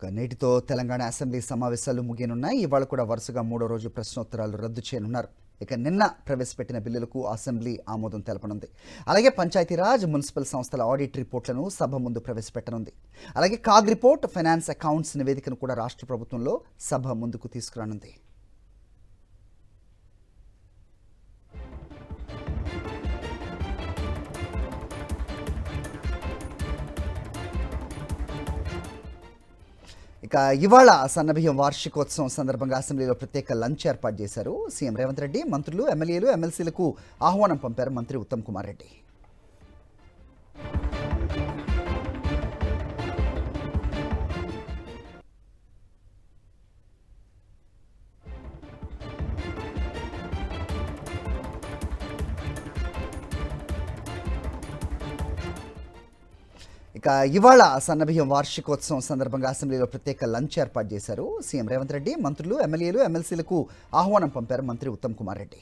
నేటితో తెలంగాణ అసెంబ్లీ సమావేశాలు ముగియనున్నాయి. ఇవాళ కూడా వరుసగా మూడో రోజు ప్రశ్నోత్తరాలు రద్దు చేయనున్నారు. ఇక నిన్న ప్రవేశపెట్టిన బిల్లులకు అసెంబ్లీ ఆమోదం తెలపనుంది. అలాగే పంచాయతీరాజ్, మున్సిపల్ సంస్థల ఆడిట్ రిపోర్ట్లను సభ ముందు ప్రవేశపెట్టనుంది. అలాగే కాగ్ రిపోర్ట్, ఫైనాన్స్ అకౌంట్స్ నివేదికను కూడా రాష్ట్ర ప్రభుత్వంలో సభ ముందుకు తీసుకురానుంది. ఇక ఇవాళ సన్నబియ్యం వార్షికోత్సవం సందర్భంగా అసెంబ్లీలో ప్రత్యేక లంచ్ ఏర్పాటు చేశారు. సీఎం రేవంత్ రెడ్డి మంత్రులు, ఎమ్మెల్యేలు, ఎమ్మెల్సీలకు ఆహ్వానం పంపారు మంత్రి ఉత్తమ్ కుమార్ రెడ్డి. ఇక ఇవాళ సన్నబియ్యం వార్షికోత్సవం సందర్భంగా అసెంబ్లీలో ప్రత్యేక లంచ్ ఏర్పాటు చేశారు. సీఎం రేవంత్ రెడ్డి మంత్రులు, ఎమ్మెల్యేలు, ఎమ్మెల్సీలకు ఆహ్వానం పంపారు మంత్రి ఉత్తమ్ కుమార్ రెడ్డి.